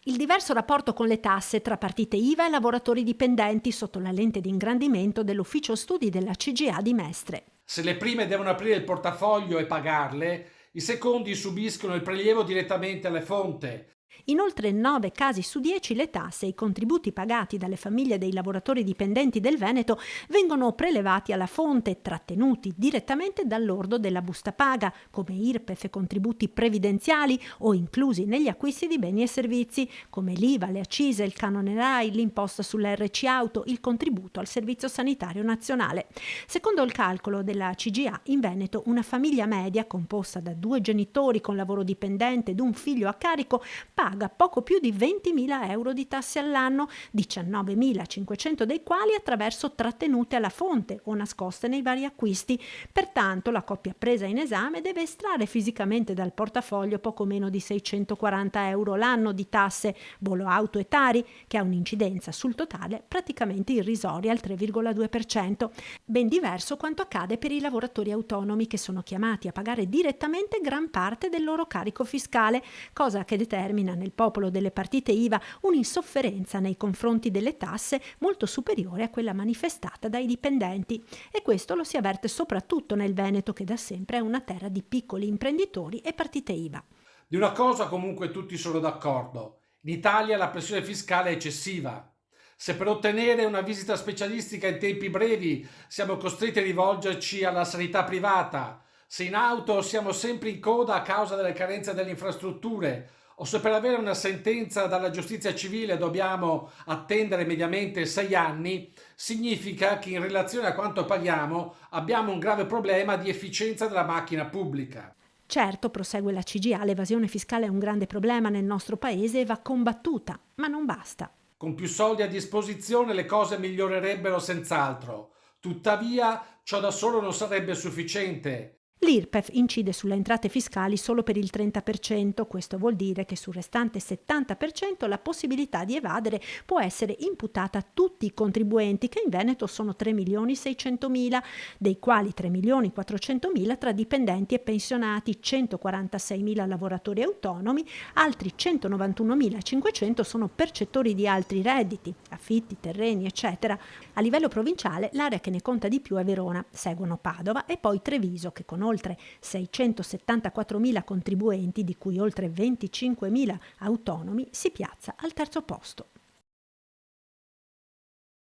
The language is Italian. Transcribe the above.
Il diverso rapporto con le tasse tra partite IVA e lavoratori dipendenti sotto la lente di ingrandimento dell'Ufficio Studi della CGA di Mestre. Se le prime devono aprire il portafoglio e pagarle, i secondi subiscono il prelievo direttamente alla fonte. In oltre 9 casi su 10 le tasse e i contributi pagati dalle famiglie dei lavoratori dipendenti del Veneto vengono prelevati alla fonte e trattenuti direttamente dal lordo della busta paga, come IRPEF e contributi previdenziali o inclusi negli acquisti di beni e servizi, come l'IVA, le accise, il canone RAI, l'imposta sulla RC Auto, il contributo al Servizio Sanitario Nazionale. Secondo il calcolo della CGA, in Veneto una famiglia media composta da 2 genitori con lavoro dipendente ed un figlio a carico paga poco più di 20.000 euro di tasse all'anno, 19.500 dei quali attraverso trattenute alla fonte o nascoste nei vari acquisti. Pertanto la coppia presa in esame deve estrarre fisicamente dal portafoglio poco meno di 640 euro l'anno di tasse, volo auto e Tari, che ha un'incidenza sul totale praticamente irrisoria al 3,2%. Ben diverso quanto accade per i lavoratori autonomi, che sono chiamati a pagare direttamente gran parte del loro carico fiscale, cosa che determina nel popolo delle partite IVA un'insofferenza nei confronti delle tasse molto superiore a quella manifestata dai dipendenti. E questo lo si avverte soprattutto nel Veneto, che da sempre è una terra di piccoli imprenditori e partite IVA. Di una cosa comunque tutti sono d'accordo: in Italia la pressione fiscale è eccessiva. Se per ottenere una visita specialistica in tempi brevi siamo costretti a rivolgerci alla sanità privata, se in auto siamo sempre in coda a causa delle carenze delle infrastrutture, o se per avere una sentenza dalla giustizia civile dobbiamo attendere mediamente 6 anni, significa che in relazione a quanto paghiamo abbiamo un grave problema di efficienza della macchina pubblica. Certo, prosegue la CGA, l'evasione fiscale è un grande problema nel nostro paese e va combattuta, ma non basta. Con più soldi a disposizione le cose migliorerebbero senz'altro. Tuttavia, ciò da solo non sarebbe sufficiente. L'IRPEF incide sulle entrate fiscali solo per il 30%, questo vuol dire che sul restante 70% la possibilità di evadere può essere imputata a tutti i contribuenti, che in Veneto sono 3.600.000, dei quali 3.400.000 tra dipendenti e pensionati, 146.000 lavoratori autonomi, altri 191.500 sono percettori di altri redditi, affitti, terreni, eccetera. A livello provinciale l'area che ne conta di più è Verona, seguono Padova e poi Treviso, che con oltre 674.000 contribuenti, di cui oltre 25.000 autonomi, si piazza al terzo posto.